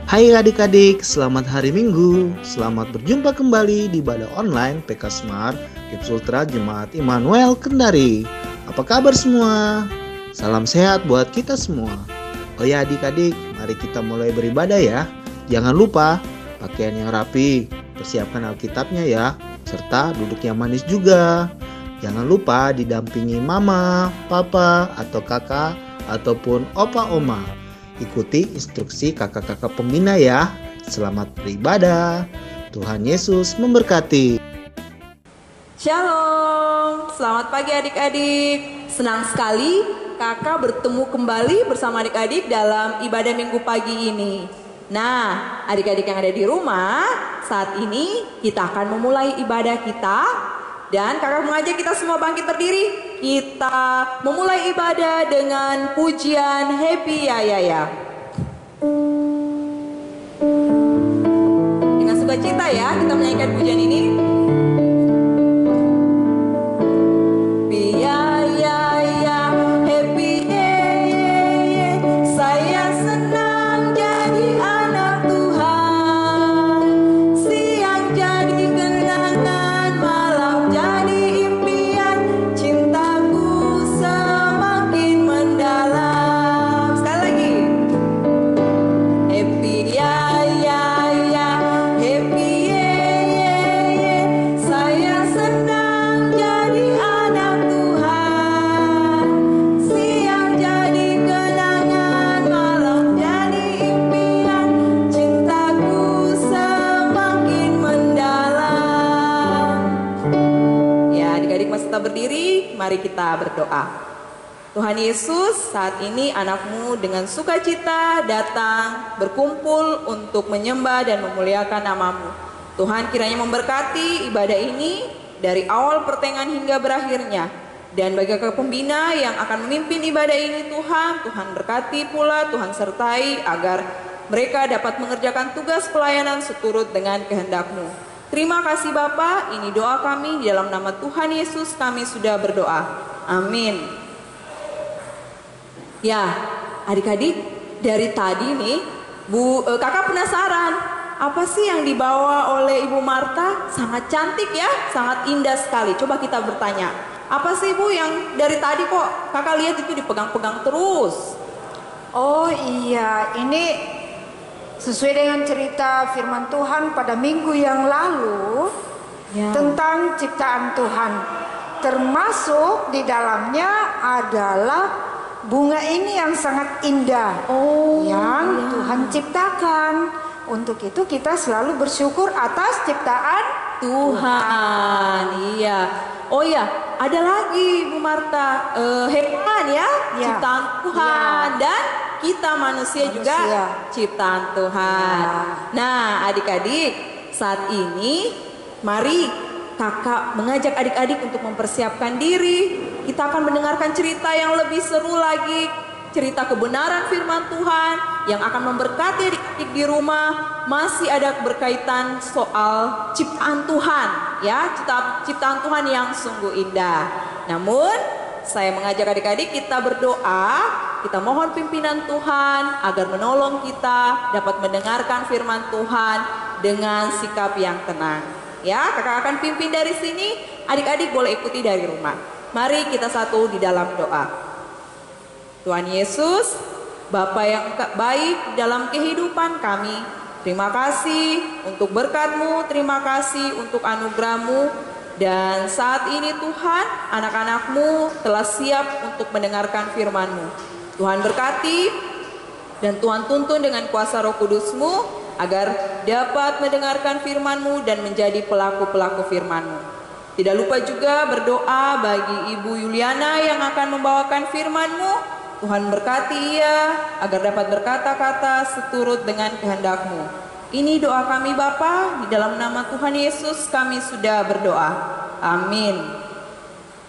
Hai adik-adik, selamat hari Minggu. Selamat berjumpa kembali di ibadah online PK Smart Ultra Jemaat Immanuel Kendari. Apa kabar semua? Salam sehat buat kita semua. Oh ya adik-adik, mari kita mulai beribadah ya. Jangan lupa pakaian yang rapi, persiapkan Alkitabnya ya, serta duduk yang manis juga. Jangan lupa didampingi mama, papa, atau kakak, ataupun opa oma. Ikuti instruksi kakak-kakak pembina ya. Selamat beribadah. Tuhan Yesus memberkati. Shalom, selamat pagi adik-adik. Senang sekali kakak bertemu kembali bersama adik-adik dalam ibadah minggu pagi ini. Nah, adik-adik yang ada di rumah, saat ini kita akan memulai ibadah kita. Dan kakak mengajak kita semua bangkit berdiri. Kita memulai ibadah dengan pujian Happy Ya Ya Ya. Dengan sukacita ya kita menyanyikan pujian ini. Mari kita berdoa. Tuhan Yesus, saat ini anakmu dengan sukacita datang berkumpul untuk menyembah dan memuliakan namamu. Tuhan kiranya memberkati ibadah ini dari awal pertengahan hingga berakhirnya. Dan bagi kakak pembina yang akan memimpin ibadah ini Tuhan berkati pula, Tuhan sertai agar mereka dapat mengerjakan tugas pelayanan seturut dengan kehendak-Mu. Terima kasih Bapa, ini doa kami di dalam nama Tuhan Yesus kami sudah berdoa. Amin. Ya, adik-adik, dari tadi nih, kakak penasaran, apa sih yang dibawa oleh Ibu Marta? Sangat cantik ya, sangat indah sekali. Coba kita bertanya, apa sih Bu yang dari tadi kok kakak lihat itu dipegang-pegang terus? Oh iya, ini sesuai dengan cerita firman Tuhan pada minggu yang lalu tentang ciptaan Tuhan. Termasuk di dalamnya adalah bunga ini yang sangat indah yang Tuhan ciptakan. Untuk itu kita selalu bersyukur atas ciptaan Tuhan. Iya. Oh ya, ada lagi Bu Marta, hewan ya, ciptaan Tuhan dan kita manusia juga ciptaan Tuhan. Nah adik-adik, saat ini mari kakak mengajak adik-adik untuk mempersiapkan diri. Kita akan mendengarkan cerita yang lebih seru lagi, cerita kebenaran firman Tuhan yang akan memberkati adik-adik di rumah. Masih ada berkaitan soal ciptaan Tuhan ya, ciptaan Tuhan yang sungguh indah. Namun saya mengajak adik-adik kita berdoa, kita mohon pimpinan Tuhan agar menolong kita dapat mendengarkan firman Tuhan dengan sikap yang tenang. Ya, kakak akan pimpin dari sini, adik-adik boleh ikuti dari rumah. Mari kita satu di dalam doa. Tuhan Yesus, Bapa yang baik dalam kehidupan kami, terima kasih untuk berkat-Mu, terima kasih untuk anugerah-Mu. Dan saat ini Tuhan, anak-anak-Mu telah siap untuk mendengarkan firman-Mu. Tuhan berkati dan Tuhan tuntun dengan kuasa Roh Kudus-Mu agar dapat mendengarkan firman-Mu dan menjadi pelaku-pelaku firman-Mu. Tidak lupa juga berdoa bagi Ibu Yuliana yang akan membawakan firman-Mu. Tuhan berkati ia agar dapat berkata-kata seturut dengan kehendak-Mu. Ini doa kami Bapa, di dalam nama Tuhan Yesus kami sudah berdoa. Amin.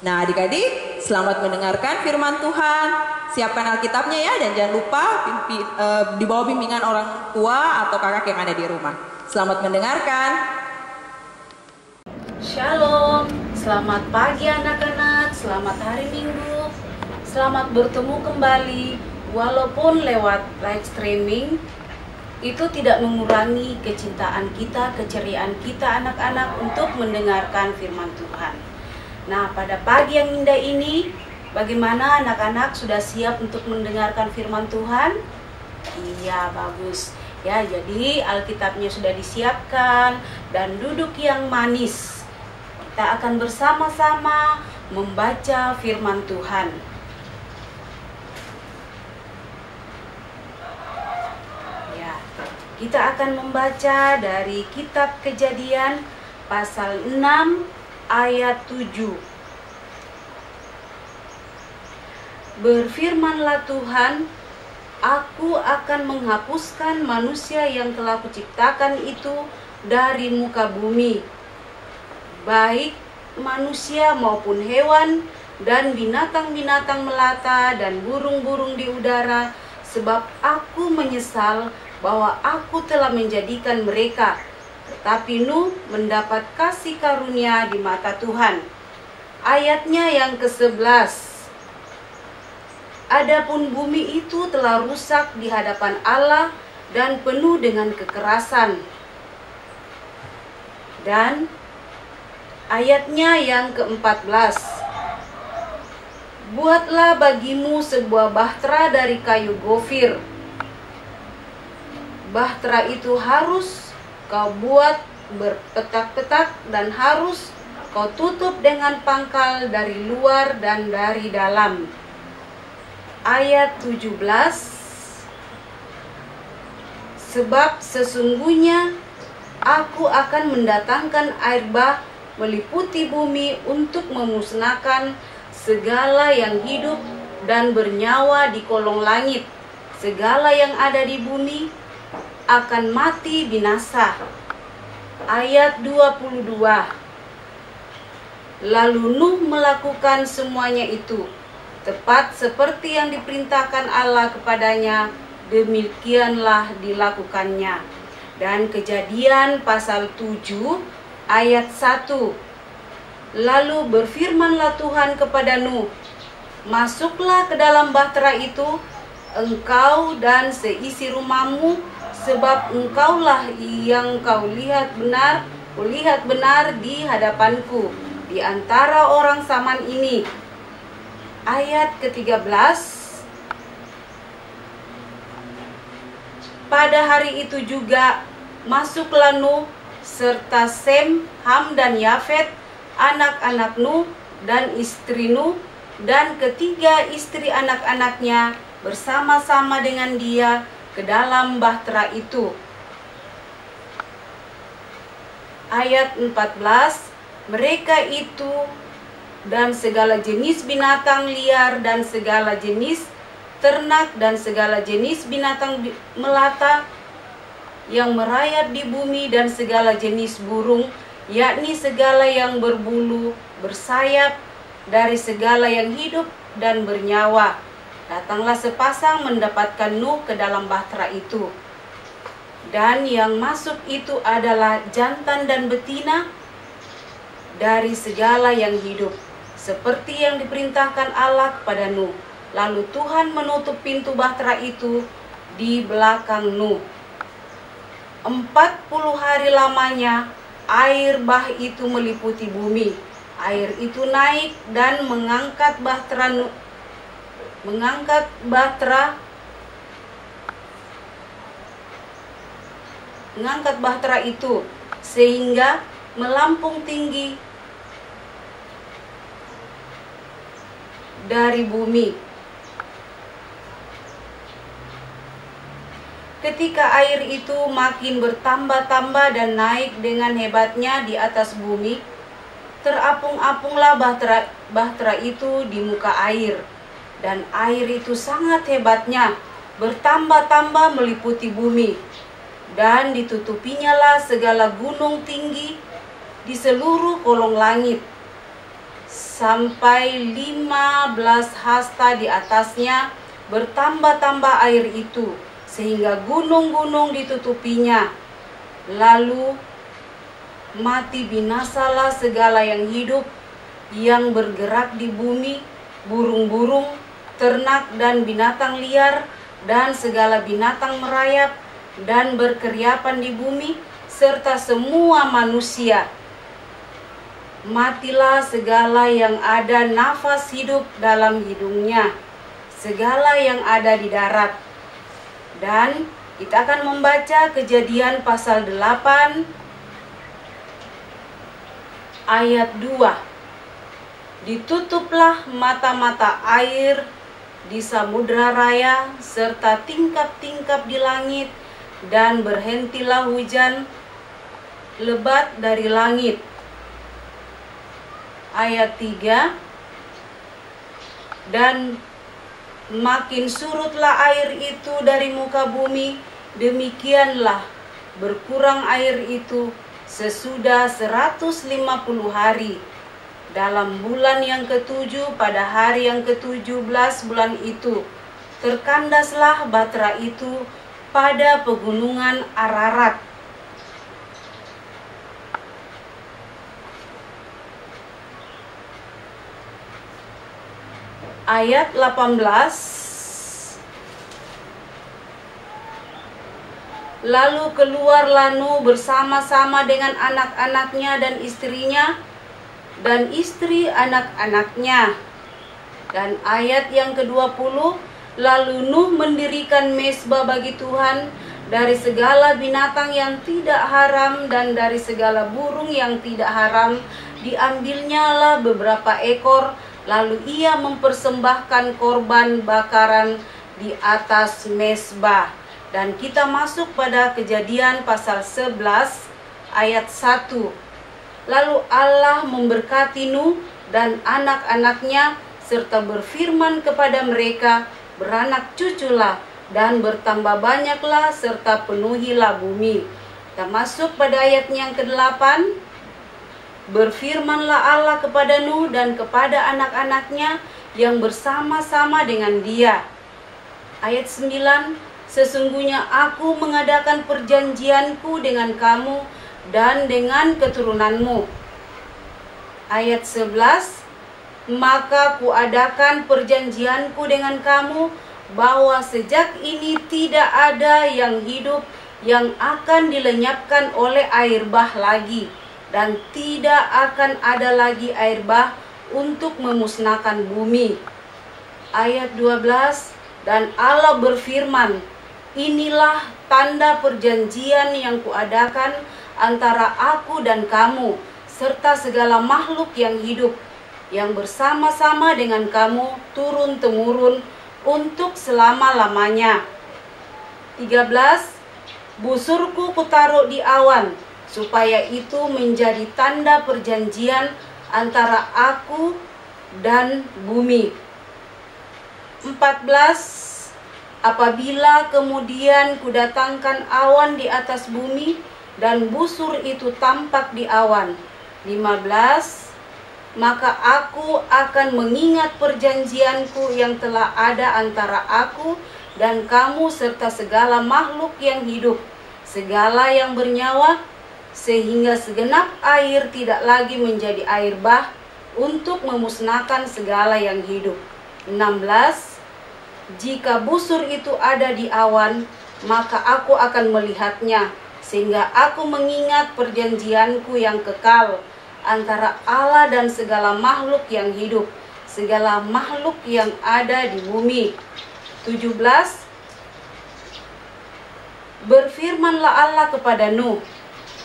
Nah adik-adik, selamat mendengarkan firman Tuhan. Siapkan Alkitabnya ya, dan jangan lupa di bawah bimbingan orang tua atau kakak yang ada di rumah. Selamat mendengarkan. Shalom, selamat pagi anak-anak, selamat hari Minggu. Selamat bertemu kembali, walaupun lewat live streaming. itu tidak mengurangi kecintaan kita, keceriaan kita anak-anak untuk mendengarkan firman Tuhan. Nah, pada pagi yang indah ini, bagaimana anak-anak sudah siap untuk mendengarkan firman Tuhan? Iya, bagus. Ya, jadi Alkitabnya sudah disiapkan dan duduk yang manis. Kita akan bersama-sama membaca firman Tuhan. Kita akan membaca dari kitab Kejadian pasal 6 ayat 7. Berfirmanlah Tuhan, aku akan menghapuskan manusia yang telah kuciptakan itu dari muka bumi, baik manusia maupun hewan dan binatang-binatang melata dan burung-burung di udara, sebab aku menyesal bahwa aku telah menjadikan mereka. Tetapi Nuh mendapat kasih karunia di mata Tuhan. Ayatnya yang ke-11. Adapun bumi itu telah rusak di hadapan Allah dan penuh dengan kekerasan. Dan ayatnya yang ke-14. Buatlah bagimu sebuah bahtera dari kayu gofir. Bahtera itu harus kau buat berpetak-petak dan harus kau tutup dengan pangkal dari luar dan dari dalam. Ayat 17. Sebab sesungguhnya aku akan mendatangkan air bah meliputi bumi untuk memusnahkan segala yang hidup dan bernyawa di kolong langit. Segala yang ada di bumi akan mati binasa. Ayat 22. Lalu Nuh melakukan semuanya itu, tepat seperti yang diperintahkan Allah kepadanya, demikianlah dilakukannya. Dan Kejadian pasal 7 ayat 1. Lalu berfirmanlah Tuhan kepada Nuh, masuklah ke dalam bahtera itu, engkau dan seisi rumahmu, sebab engkaulah yang kulihat benar di hadapanku di antara orang zaman ini. Ayat ke-13. Pada hari itu juga masuklah Nuh serta Sem, Ham dan Yafet, anak-anak Nuh dan istri Nuh, dan ketiga istri anak-anaknya bersama-sama dengan dia ke dalam bahtera itu. Ayat 14. Mereka itu dan segala jenis binatang liar dan segala jenis ternak dan segala jenis binatang melata yang merayap di bumi dan segala jenis burung, yakni segala yang berbulu, bersayap, dari segala yang hidup dan bernyawa. Datanglah sepasang mendapatkan Nuh ke dalam bahtera itu. Dan yang masuk itu adalah jantan dan betina dari segala yang hidup, seperti yang diperintahkan Allah kepada Nuh. Lalu Tuhan menutup pintu bahtera itu di belakang Nuh. 40 hari lamanya air bah itu meliputi bumi. Air itu naik dan mengangkat bahtera itu sehingga melampung tinggi dari bumi. Ketika air itu makin bertambah-tambah dan naik dengan hebatnya di atas bumi, terapung-apunglah bahtera itu di muka air. Dan air itu sangat hebatnya, bertambah-tambah meliputi bumi. Dan ditutupinya lah segala gunung tinggi di seluruh kolong langit, sampai 15 hasta di atasnya bertambah-tambah air itu, sehingga gunung-gunung ditutupinya. Lalu mati binasalah segala yang hidup yang bergerak di bumi, burung-burung, ternak dan binatang liar, dan segala binatang merayap, dan berkeriapan di bumi, serta semua manusia. Matilah segala yang ada nafas hidup dalam hidungnya, segala yang ada di darat. Dan kita akan membaca Kejadian pasal 8 ayat 2. Ditutuplah mata-mata air di samudra raya serta tingkap-tingkap di langit, dan berhentilah hujan lebat dari langit. Ayat 3. Dan makin surutlah air itu dari muka bumi, demikianlah berkurang air itu sesudah 150 hari. Dalam bulan yang ke-7 pada hari yang ke-17 bulan itu, terkandaslah batra itu pada pegunungan Ararat. Ayat 18. Lalu keluarlah Nuh bersama-sama dengan anak-anaknya dan istrinya, dan istri anak-anaknya. Dan ayat yang ke-20, lalu Nuh mendirikan mezbah bagi Tuhan dari segala binatang yang tidak haram dan dari segala burung yang tidak haram, diambilnyalah beberapa ekor. Lalu ia mempersembahkan korban bakaran di atas mezbah. Dan kita masuk pada Kejadian pasal 11 ayat 1. Lalu Allah memberkati Nuh dan anak-anaknya, serta berfirman kepada mereka, beranak cuculah dan bertambah banyaklah, serta penuhilah bumi. Kita masuk pada ayat yang ke-8. Berfirmanlah Allah kepada Nuh dan kepada anak-anaknya yang bersama-sama dengan dia. Ayat 9. Sesungguhnya aku mengadakan perjanjianku dengan kamu dan dengan keturunanmu. Ayat 11. Maka kuadakan perjanjianku dengan kamu, bahwa sejak ini tidak ada yang hidup yang akan dilenyapkan oleh air bah lagi, dan tidak akan ada lagi air bah untuk memusnahkan bumi. Ayat 12. Dan Allah berfirman, inilah tanda perjanjian yang kuadakan antara aku dan kamu, serta segala makhluk yang hidup, yang bersama-sama dengan kamu turun-temurun untuk selama-lamanya. 13. Busurku kutaruh di awan, supaya itu menjadi tanda perjanjian antara aku dan bumi. 14. Apabila kemudian kudatangkan awan di atas bumi, dan busur itu tampak di awan. 15. Maka aku akan mengingat perjanjianku yang telah ada antara aku dan kamu, serta segala makhluk yang hidup, segala yang bernyawa, sehingga segenap air tidak lagi menjadi air bah untuk memusnahkan segala yang hidup. 16. Jika busur itu ada di awan, maka aku akan melihatnya, sehingga aku mengingat perjanjianku yang kekal antara Allah dan segala makhluk yang hidup, segala makhluk yang ada di bumi. 17. Berfirmanlah Allah kepada Nuh,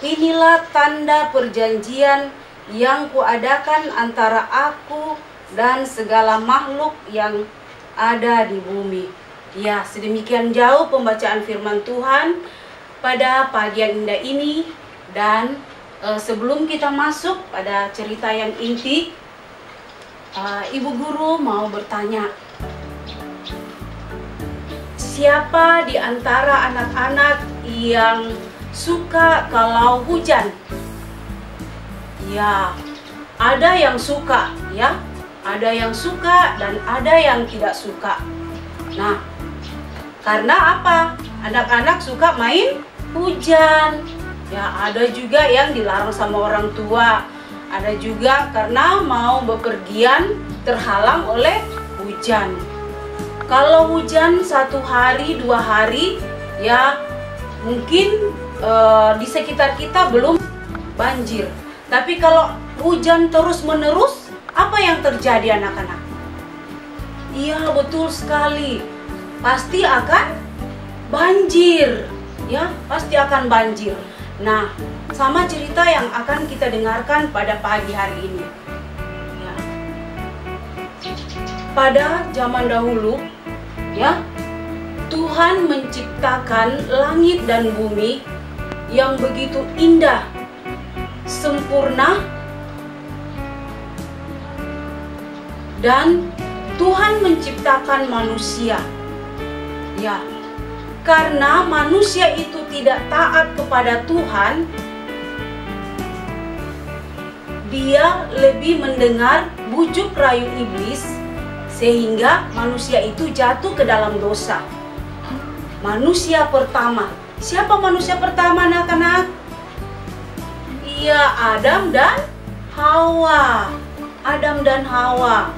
inilah tanda perjanjian yang kuadakan antara aku dan segala makhluk yang ada di bumi. Ya, sedemikian jauh pembacaan firman Tuhan pada pagi yang indah ini. Dan sebelum kita masuk pada cerita yang inti, Ibu Guru mau bertanya, siapa di antara anak-anak yang suka kalau hujan? Ya, ada yang suka, ya. Ada yang suka dan ada yang tidak suka. Nah, karena apa? Anak-anak suka main hujan. Ya, ada juga yang dilarang sama orang tua. Ada juga karena mau bepergian terhalang oleh hujan. Kalau hujan 1 hari, 2 hari, ya mungkin di sekitar kita belum banjir. Tapi kalau hujan terus-menerus, apa yang terjadi anak-anak? Iya, betul sekali. Pasti akan banjir. Ya, pasti akan banjir. Nah, sama cerita yang akan kita dengarkan pada pagi hari ini. Ya. Pada zaman dahulu, ya, Tuhan menciptakan langit dan bumi yang begitu indah, sempurna, dan Tuhan menciptakan manusia. Ya, karena manusia itu tidak taat kepada Tuhan, dia lebih mendengar bujuk rayu iblis, sehingga manusia itu jatuh ke dalam dosa. Manusia pertama. Siapa manusia pertama, anak-anak? Iya, Adam dan Hawa. Adam dan Hawa.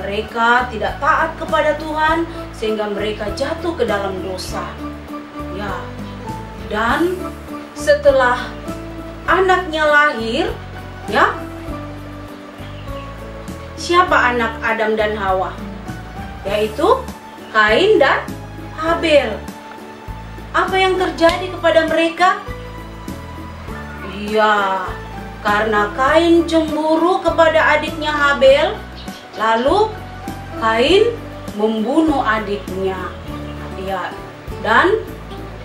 Mereka tidak taat kepada Tuhan, sehingga mereka jatuh ke dalam dosa. Ya. Dan setelah anaknya lahir, ya, siapa anak Adam dan Hawa? Yaitu Kain dan Habel. Apa yang terjadi kepada mereka? Iya, karena Kain cemburu kepada adiknya Habel, lalu Kain membunuh adiknya. Ya, dan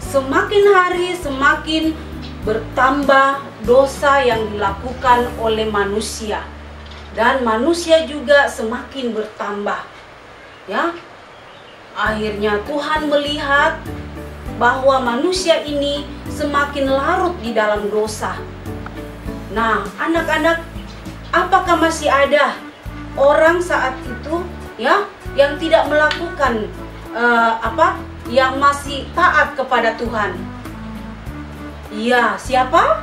semakin hari semakin bertambah dosa yang dilakukan oleh manusia, dan manusia juga semakin bertambah. Ya, akhirnya Tuhan melihat bahwa manusia ini semakin larut di dalam dosa. Nah, anak-anak, apakah masih ada orang saat itu, ya, yang tidak melakukan yang masih taat kepada Tuhan? Iya, siapa?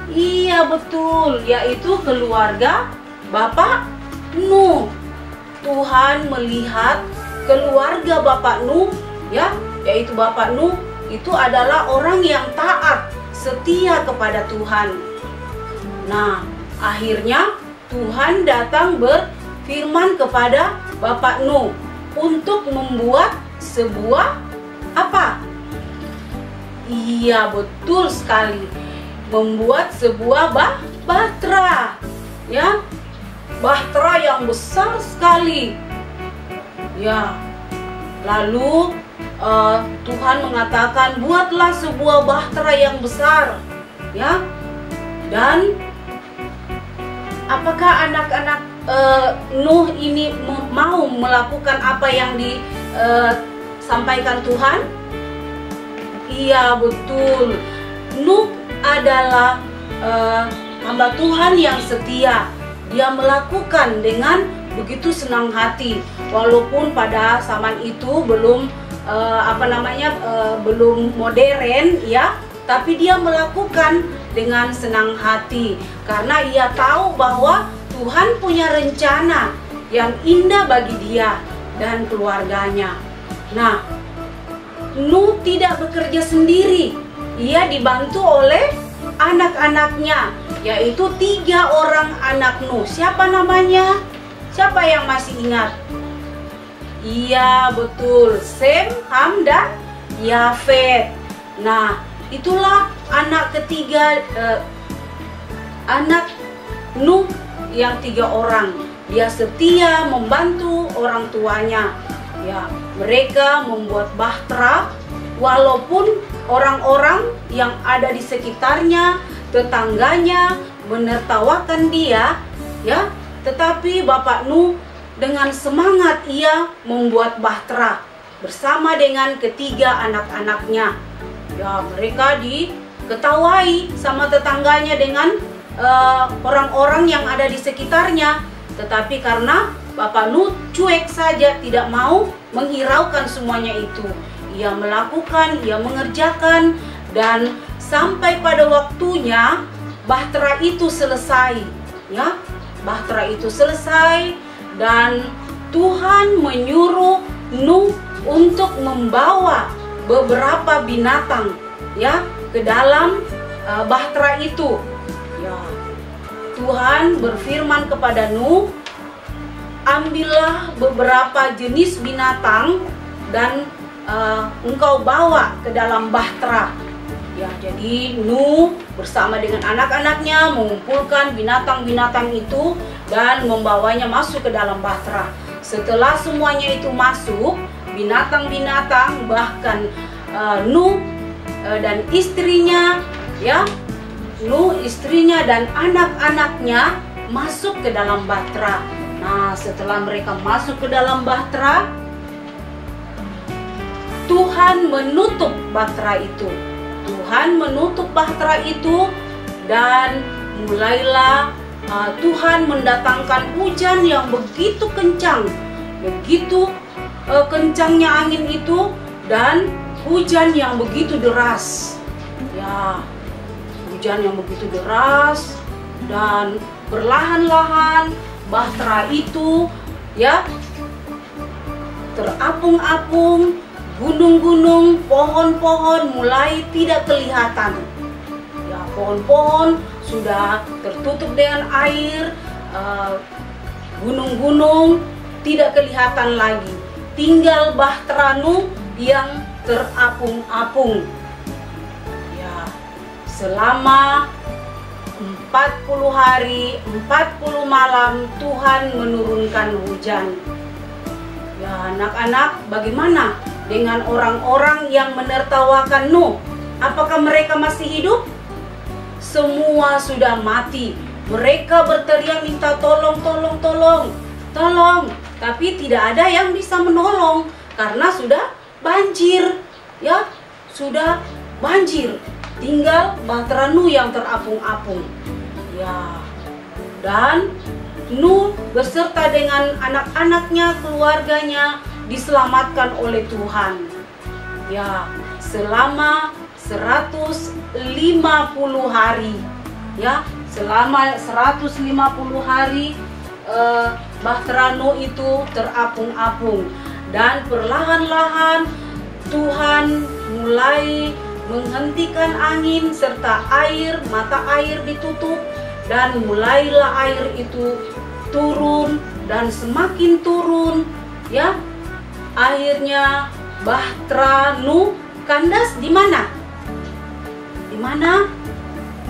Iya, betul, yaitu keluarga Bapak Nuh. Tuhan melihat keluarga Bapak Nuh, ya, yaitu Bapak Nuh itu adalah orang yang taat, setia kepada Tuhan. Nah, akhirnya Tuhan datang berfirman kepada Bapak Nuh untuk membuat sebuah apa? Iya, betul sekali. Membuat sebuah bahtera. Ya. Bahtera yang besar sekali. Ya. Lalu Tuhan mengatakan, buatlah sebuah bahtera yang besar. Ya. Dan apakah anak-anak Nuh ini mau melakukan apa yang disampaikan Tuhan? Iya, betul. Nuh adalah hamba Tuhan yang setia. Dia melakukan dengan begitu senang hati, walaupun pada zaman itu belum belum modern, ya, tapi dia melakukan dengan senang hati karena ia tahu bahwa Tuhan punya rencana yang indah bagi dia dan keluarganya. Nah, Nuh tidak bekerja sendiri. Ia dibantu oleh anak-anaknya, yaitu 3 orang anak Nuh. Siapa namanya? Siapa yang masih ingat? Iya, betul. Sem, Ham, dan Yafet. Nah, itulah anak ketiga anak Nuh yang 3 orang. Dia setia membantu orang tuanya. Ya, mereka membuat bahtera walaupun orang-orang yang ada di sekitarnya, tetangganya menertawakan dia, ya, tetapi Bapak Nuh dengan semangat ia membuat bahtera bersama dengan ketiga anak-anaknya. Ya, mereka diketawai sama tetangganya dengan orang-orang yang ada di sekitarnya, tetapi karena Bapak Nuh cuek saja, tidak mau menghiraukan semuanya itu. Ia melakukan, ia mengerjakan, dan sampai pada waktunya bahtera itu selesai. Ya, bahtera itu selesai dan Tuhan menyuruh Nuh untuk membawa beberapa binatang, ya ke dalam bahtera itu. Ya, Tuhan berfirman kepada Nuh, ambillah beberapa jenis binatang dan engkau bawa ke dalam bahtera. Ya, jadi Nuh bersama dengan anak-anaknya mengumpulkan binatang-binatang itu dan membawanya masuk ke dalam bahtera. Setelah semuanya itu masuk, binatang-binatang bahkan Nuh dan istrinya, ya, Nuh, istrinya dan anak-anaknya masuk ke dalam bahtera. Nah, setelah mereka masuk ke dalam bahtera, Tuhan menutup bahtera itu. Tuhan menutup bahtera itu dan mulailah Tuhan mendatangkan hujan yang begitu kencang. Begitu kencangnya angin itu dan hujan yang begitu deras. Ya, hujan yang begitu deras dan perlahan-lahan bahtera itu, ya, terapung-apung. Gunung-gunung, pohon-pohon mulai tidak kelihatan. Ya, pohon-pohon sudah tertutup dengan air, gunung-gunung tidak kelihatan lagi. Tinggal bahtera Nuh yang terapung-apung. Ya, selama 40 hari, 40 malam Tuhan menurunkan hujan. Ya, anak-anak, bagaimana dengan orang-orang yang menertawakan Nuh? Apakah mereka masih hidup? Semua sudah mati. Mereka berteriak minta tolong, tolong, tolong, tolong. Tapi tidak ada yang bisa menolong karena sudah banjir. Ya, sudah banjir. Tinggal bahtera Nuh yang terapung-apung. Ya, dan Nuh beserta dengan anak-anaknya, keluarganya diselamatkan oleh Tuhan. Ya, selama 150 hari. Ya, selama 150 hari bahtera Nuh itu terapung-apung dan perlahan-lahan Tuhan mulai menghentikan angin serta air, mata air ditutup dan mulailah air itu turun dan semakin turun, ya. Akhirnya bahtera Nuh kandas di mana? Di mana?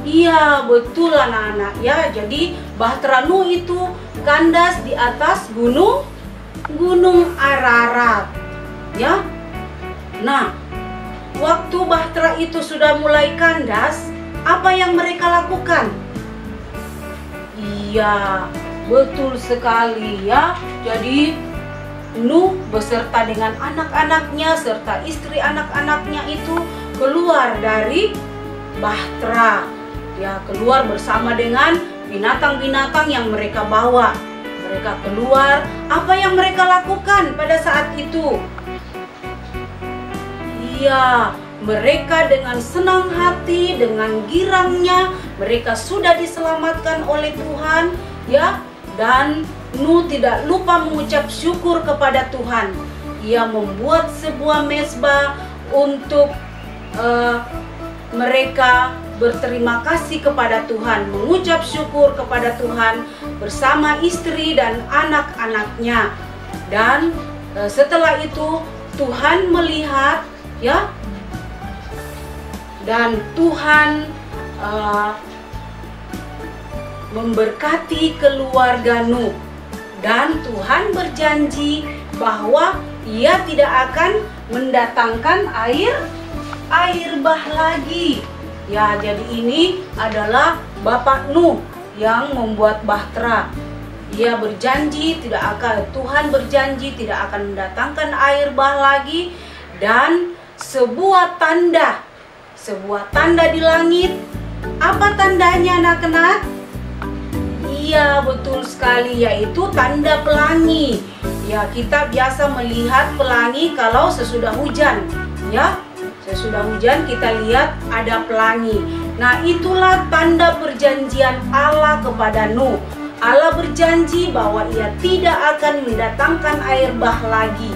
Iya, betul anak-anak ya. Jadi bahtera Nuh itu kandas di atas gunung Ararat. Ya. Nah, waktu bahtera itu sudah mulai kandas, apa yang mereka lakukan? Iya, betul sekali ya. Jadi Nuh beserta dengan anak-anaknya serta istri anak-anaknya itu keluar dari bahtera. Ya, keluar bersama dengan binatang-binatang yang mereka bawa. Mereka keluar, apa yang mereka lakukan pada saat itu? Iya, mereka dengan senang hati, dengan girangnya, mereka sudah diselamatkan oleh Tuhan, ya. Dan Nuh tidak lupa mengucap syukur kepada Tuhan. Ia membuat sebuah mezbah untuk mereka berterima kasih kepada Tuhan, mengucap syukur kepada Tuhan bersama istri dan anak-anaknya. Dan setelah itu Tuhan melihat, ya, dan Tuhan memberkati keluarga Nuh. Dan Tuhan berjanji bahwa Ia tidak akan mendatangkan air bah lagi. Ya, jadi ini adalah Bapak Nuh yang membuat bahtera. Ia berjanji Tuhan berjanji tidak akan mendatangkan air bah lagi. Dan sebuah tanda di langit. Apa tandanya anak-anak? Iya, betul sekali, yaitu tanda pelangi. Ya, kita biasa melihat pelangi kalau sesudah hujan. Ya, sesudah hujan kita lihat ada pelangi. Nah, itulah tanda perjanjian Allah kepada Nuh. Allah berjanji bahwa Ia tidak akan mendatangkan air bah lagi.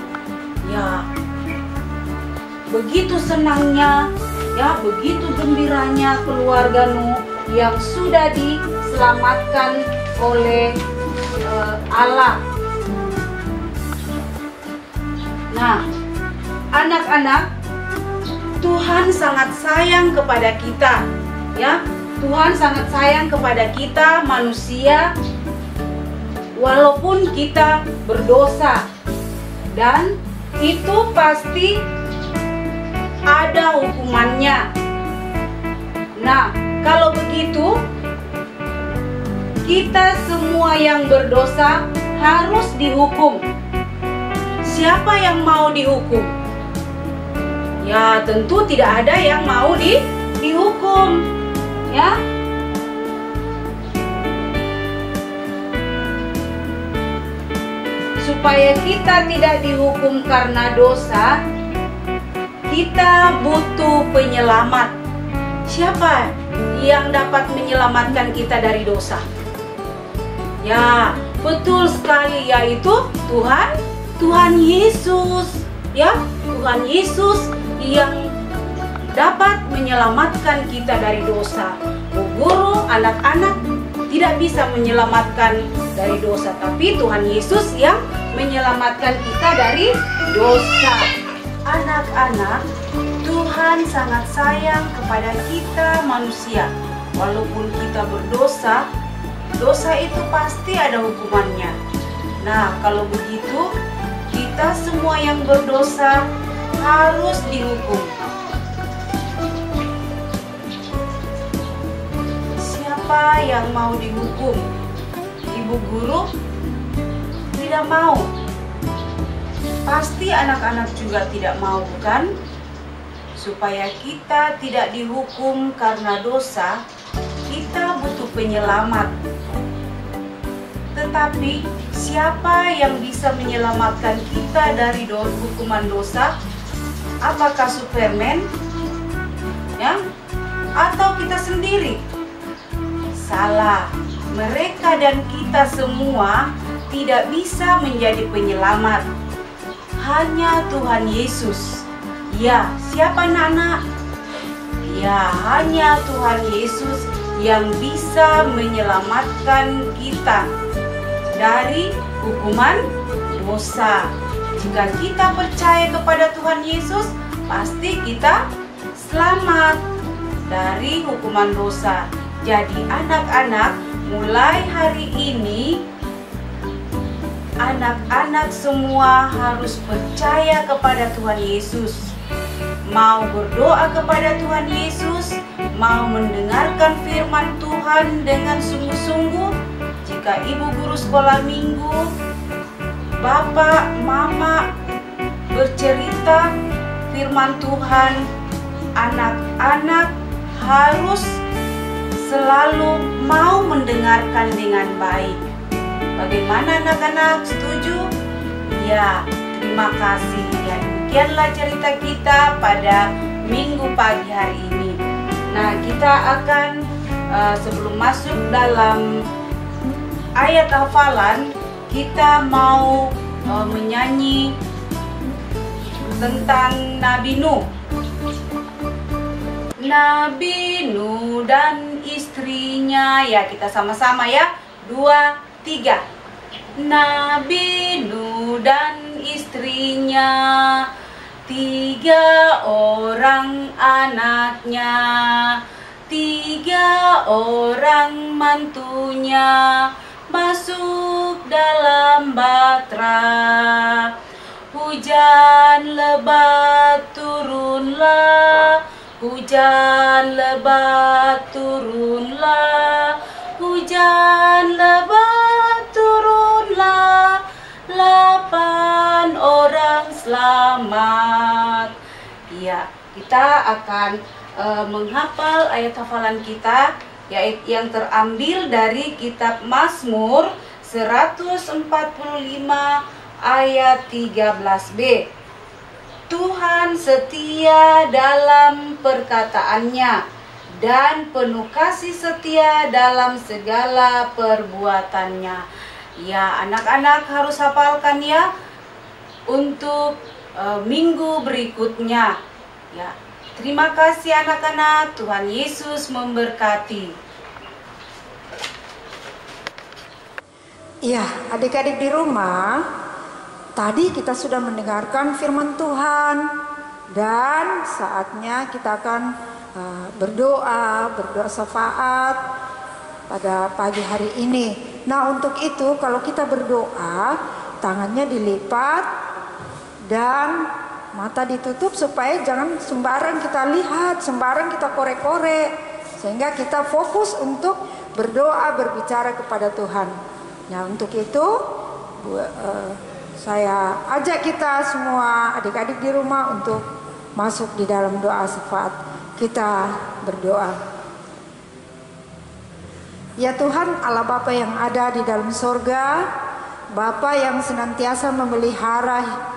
Ya, begitu senangnya Ya, begitu gembiranya keluarga Nuh yang sudah diselamatkan oleh Allah. Nah, anak-anak, Tuhan sangat sayang kepada kita, ya. Tuhan sangat sayang kepada kita manusia walaupun kita berdosa, dan itu pasti ada hukumannya. Nah, kalau begitu kita semua yang berdosa harus dihukum. Siapa yang mau dihukum? Ya, tentu tidak ada yang mau dihukum, ya. Supaya kita tidak dihukum karena dosa, kita butuh penyelamat. Siapa yang dapat menyelamatkan kita dari dosa? Ya, betul sekali, yaitu Tuhan Yesus. Ya, Tuhan Yesus yang dapat menyelamatkan kita dari dosa. Bu guru, anak-anak tidak bisa menyelamatkan dari dosa, tapi Tuhan Yesus yang menyelamatkan kita dari dosa. Anak-anak, Tuhan sangat sayang kepada kita manusia. Walaupun kita berdosa, dosa itu pasti ada hukumannya. Nah, kalau begitu, kita semua yang berdosa harus dihukum. Siapa yang mau dihukum? Ibu guru tidak mau. Pasti anak-anak juga tidak mau, bukan? Supaya kita tidak dihukum karena dosa, kita butuh penyelamat. Tetapi siapa yang bisa menyelamatkan kita dari hukuman dosa? Apakah Superman? Ya? Atau kita sendiri? Salah. Mereka dan kita semua tidak bisa menjadi penyelamat. Hanya Tuhan Yesus. Ya, siapa anak-anak? Ya, hanya Tuhan Yesus yang bisa menyelamatkan kita dari hukuman dosa. Jika kita percaya kepada Tuhan Yesus, pasti kita selamat dari hukuman dosa. Jadi anak-anak, mulai hari ini anak-anak semua harus percaya kepada Tuhan Yesus. Mau berdoa kepada Tuhan Yesus, mau mendengarkan firman Tuhan dengan sungguh-sungguh. Jika ibu guru sekolah minggu, bapak, mama bercerita firman Tuhan, anak-anak harus selalu mau mendengarkan dengan baik. Bagaimana anak-anak, setuju? Ya, terima kasih. Ya, demikianlah cerita kita pada minggu pagi hari ini. Nah, kita akan sebelum masuk dalam ayat hafalan, kita mau menyanyi tentang Nabi Nuh. Nabi Nuh dan istrinya, ya kita sama-sama ya. 2, 3. Nabi Nuh dan istrinya, 3 orang anaknya, 3 orang mantunya masuk dalam batra. Hujan lebat turunlah, hujan lebat turunlah, hujan lebat turunlah, 8 orang selamat. Ya, kita akan menghafal ayat hafalan kita, yaitu yang terambil dari kitab Mazmur 145 ayat 13b. Tuhan setia dalam perkataannya dan penuh kasih setia dalam segala perbuatannya. Ya, anak-anak harus hafalkan ya untuk minggu berikutnya. Ya, Terima kasih anak-anak, Tuhan Yesus memberkati. Iya, adik-adik di rumah, tadi kita sudah mendengarkan firman Tuhan dan saatnya kita akan berdoa syafaat pada pagi hari ini. Nah, untuk itu kalau kita berdoa, tangannya dilipat dan mata ditutup supaya jangan sembarang kita lihat, sembarang kita korek-korek, sehingga kita fokus untuk berdoa, berbicara kepada Tuhan. Nah, untuk itu saya ajak kita semua adik-adik di rumah untuk masuk di dalam doa syafaat. Kita berdoa. Ya Tuhan, Allah Bapa yang ada di dalam sorga, Bapa yang senantiasa memelihara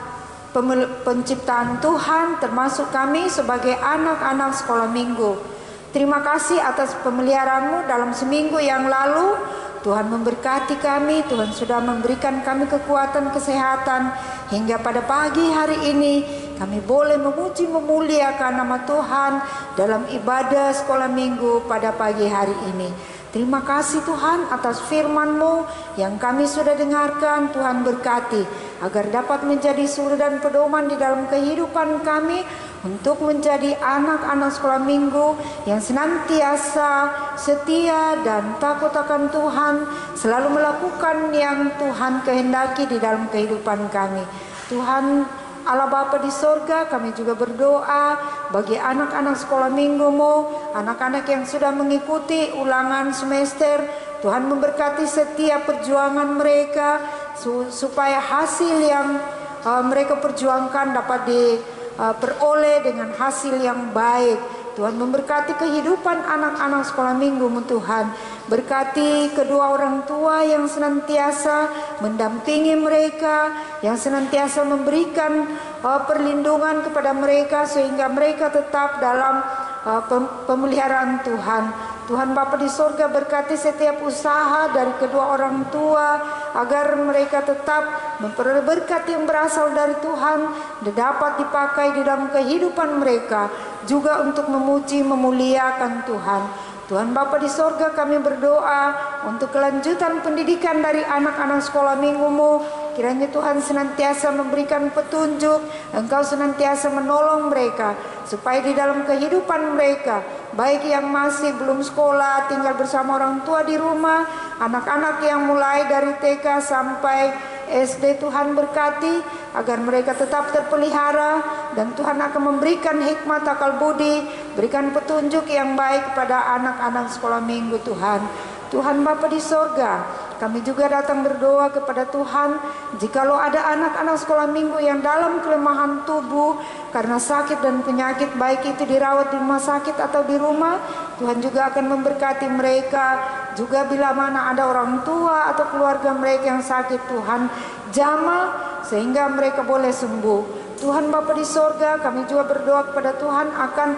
penciptaan Tuhan, termasuk kami sebagai anak-anak sekolah minggu. Terima kasih atas pemeliharaan-Mu dalam seminggu yang lalu. Tuhan memberkati kami, Tuhan sudah memberikan kami kekuatan, kesehatan, hingga pada pagi hari ini kami boleh memuji memuliakan nama Tuhan dalam ibadah sekolah minggu pada pagi hari ini. Terima kasih Tuhan atas firman-Mu yang kami sudah dengarkan. Tuhan berkati agar dapat menjadi suri dan pedoman di dalam kehidupan kami untuk menjadi anak-anak sekolah minggu yang senantiasa setia dan takut akan Tuhan, selalu melakukan yang Tuhan kehendaki di dalam kehidupan kami. Tuhan Allah Bapa di sorga, kami juga berdoa bagi anak-anak sekolah minggu-Mu, anak-anak yang sudah mengikuti ulangan semester. Tuhan memberkati setiap perjuangan mereka supaya hasil yang mereka perjuangkan dapat diperoleh dengan hasil yang baik. Tuhan memberkati kehidupan anak-anak sekolah minggu-Mu Tuhan. Berkati kedua orang tua yang senantiasa mendampingi mereka, yang senantiasa memberikan perlindungan kepada mereka sehingga mereka tetap dalam pemeliharaan Tuhan. Tuhan Bapa di sorga, berkati setiap usaha dari kedua orang tua agar mereka tetap memperoleh berkat yang berasal dari Tuhan dan dapat dipakai di dalam kehidupan mereka juga untuk memuji memuliakan Tuhan. Tuhan Bapa di sorga, kami berdoa untuk kelanjutan pendidikan dari anak-anak sekolah minggu-Mu. Kiranya Tuhan senantiasa memberikan petunjuk, Engkau senantiasa menolong mereka supaya di dalam kehidupan mereka, baik yang masih belum sekolah, tinggal bersama orang tua di rumah, anak-anak yang mulai dari TK sampai SD, Tuhan berkati agar mereka tetap terpelihara dan Tuhan akan memberikan hikmat akal budi, berikan petunjuk yang baik kepada anak-anak sekolah minggu Tuhan. Tuhan Bapa di sorga, kami juga datang berdoa kepada Tuhan, jikalau ada anak-anak sekolah minggu yang dalam kelemahan tubuh karena sakit dan penyakit, baik itu dirawat di rumah sakit atau di rumah, Tuhan juga akan memberkati mereka. Juga bila mana ada orang tua atau keluarga mereka yang sakit, Tuhan jamah sehingga mereka boleh sembuh. Tuhan Bapa di sorga, kami juga berdoa kepada Tuhan akan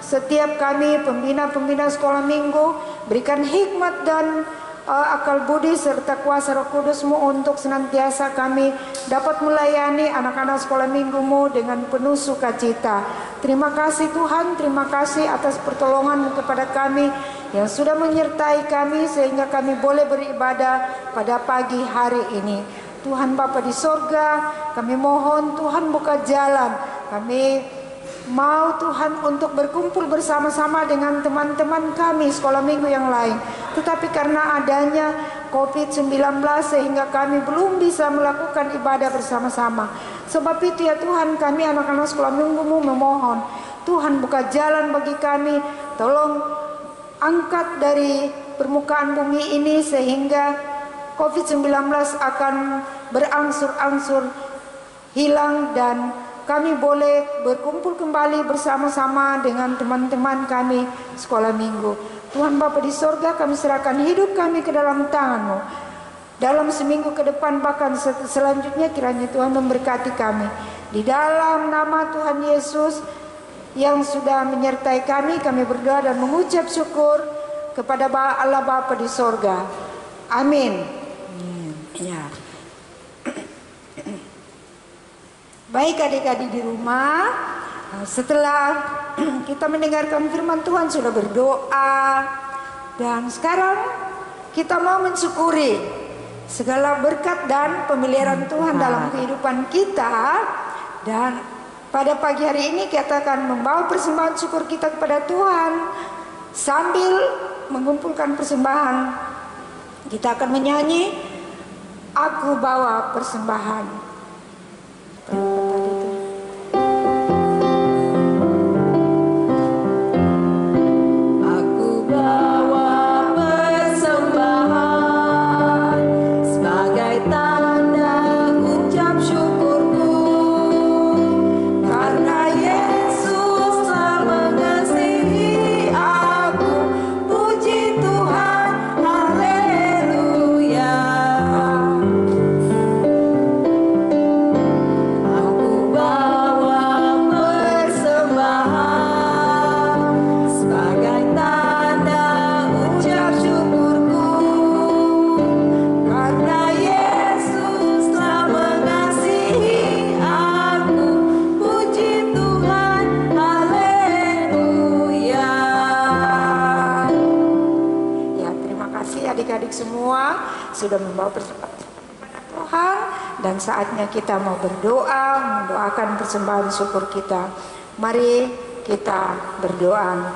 setiap kami pembina-pembina sekolah minggu, berikan hikmat dan akal budi serta kuasa Roh Kudus-Mu untuk senantiasa kami dapat melayani anak-anak sekolah minggu-Mu dengan penuh sukacita. Terima kasih Tuhan, terima kasih atas pertolongan-Mu kepada kami yang sudah menyertai kami sehingga kami boleh beribadah pada pagi hari ini. Tuhan Bapa di sorga, kami mohon Tuhan buka jalan. Kami mau Tuhan untuk berkumpul bersama-sama dengan teman-teman kami sekolah minggu yang lain. Tetapi karena adanya COVID-19 sehingga kami belum bisa melakukan ibadah bersama-sama. Sebab itu ya Tuhan, kami anak-anak sekolah minggu-Mu memohon Tuhan buka jalan bagi kami. Tolong angkat dari permukaan bumi ini sehingga COVID-19 akan berangsur-angsur hilang dan kami boleh berkumpul kembali bersama-sama dengan teman-teman kami sekolah minggu. Tuhan Bapa di sorga, kami serahkan hidup kami ke dalam tangan-Mu. Dalam seminggu ke depan bahkan selanjutnya kiranya Tuhan memberkati kami. Di dalam nama Tuhan Yesus yang sudah menyertai kami berdoa dan mengucap syukur kepada Allah Bapa di sorga. Amin. Ya. Baik adik-adik di rumah, Setelah kita mendengarkan firman Tuhan, sudah berdoa, dan sekarang kita mau mensyukuri segala berkat dan pemeliharaan Tuhan dalam kehidupan kita. Dan pada pagi hari ini kita akan membawa persembahan syukur kita kepada Tuhan. Sambil mengumpulkan persembahan, kita akan menyanyi Aku Bawa Persembahan. Sudah membawa persembahan kepada Tuhan, dan saatnya kita mau berdoa, mendoakan persembahan syukur kita. Mari kita berdoa.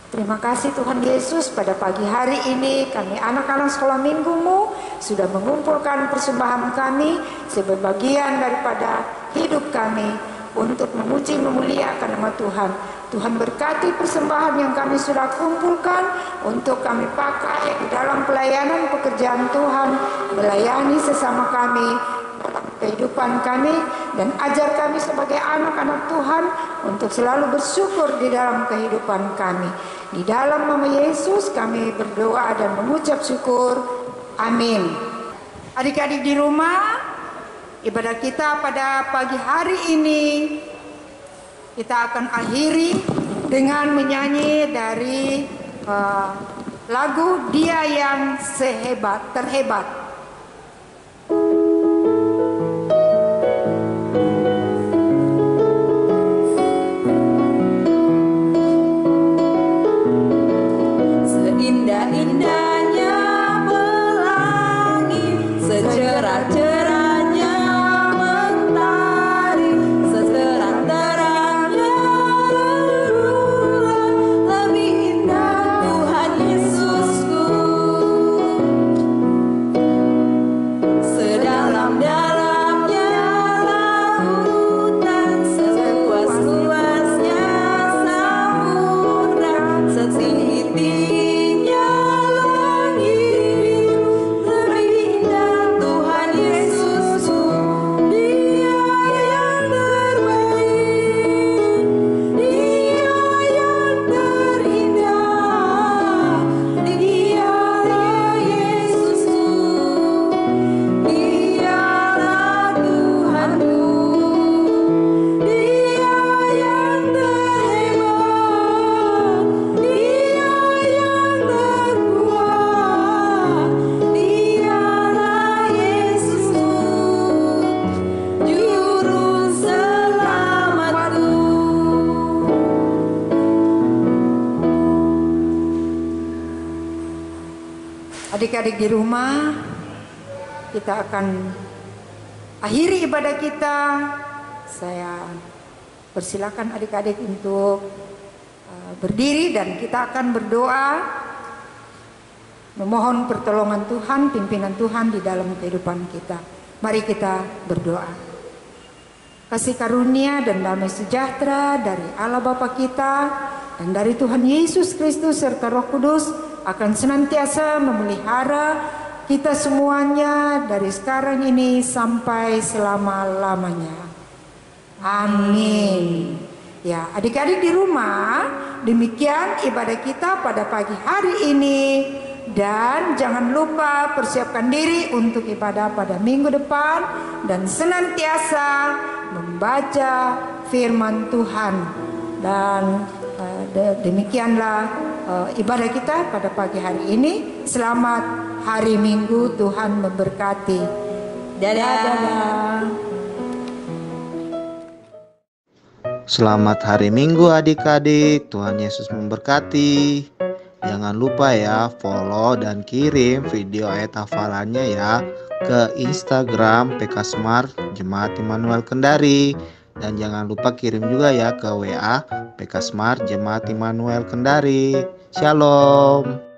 Terima kasih Tuhan Yesus, pada pagi hari ini kami anak-anak sekolah minggumu sudah mengumpulkan persembahan kami sebagai bagian daripada hidup kami untuk memuji memuliakan nama Tuhan. Tuhan berkati persembahan yang kami sudah kumpulkan untuk kami pakai di dalam pelayanan pekerjaan Tuhan, melayani sesama kami dalam kehidupan kami, dan ajar kami sebagai anak-anak Tuhan untuk selalu bersyukur di dalam kehidupan kami. Di dalam nama Yesus kami berdoa dan mengucap syukur. Amin. Adik-adik di rumah, ibadah kita pada pagi hari ini kita akan akhiri dengan menyanyi dari lagu Dia Yang Terhebat. Seindah-indahnya pelangi, secerah-cerahnya mentari, seterang-terangnya rembulan, lebih indah Tuhan Yesusku. Sedalam-dalamnya lautan, seluas-luasnya samudra, setinggi-tingginya langit, lebih indah Tuhan Yesusku. Dia yang terbaik, Dia yang terindah, Dialah Yesusku, Dialah Tuhanku. Dia yang terhebat, Dia yang terkuat, Dialah Yesusku, Juru Selamatku. Adik-adik di rumah, kita akan akhiri ibadah kita. Saya persilakan adik-adik untuk berdiri, dan kita akan berdoa memohon pertolongan Tuhan, pimpinan Tuhan di dalam kehidupan kita. Mari kita berdoa. Kasih karunia dan damai sejahtera dari Allah Bapa kita dan dari Tuhan Yesus Kristus serta Roh Kudus akan senantiasa memelihara kita semuanya dari sekarang ini sampai selama-lamanya. Amin. Ya, adik-adik di rumah, demikian ibadah kita pada pagi hari ini. Dan jangan lupa persiapkan diri untuk ibadah pada minggu depan dan senantiasa membaca firman Tuhan. Dan demikianlah ibadah kita pada pagi hari ini. Selamat hari Minggu, Tuhan memberkati. Dadah. Selamat hari Minggu adik-adik, Tuhan Yesus memberkati. Jangan lupa ya follow dan kirim video ayat hafalannya ya ke Instagram PK Smart Jemaat Immanuel Kendari. Dan jangan lupa kirim juga ya ke WA PK Smart Jemaat Immanuel Kendari. Shalom.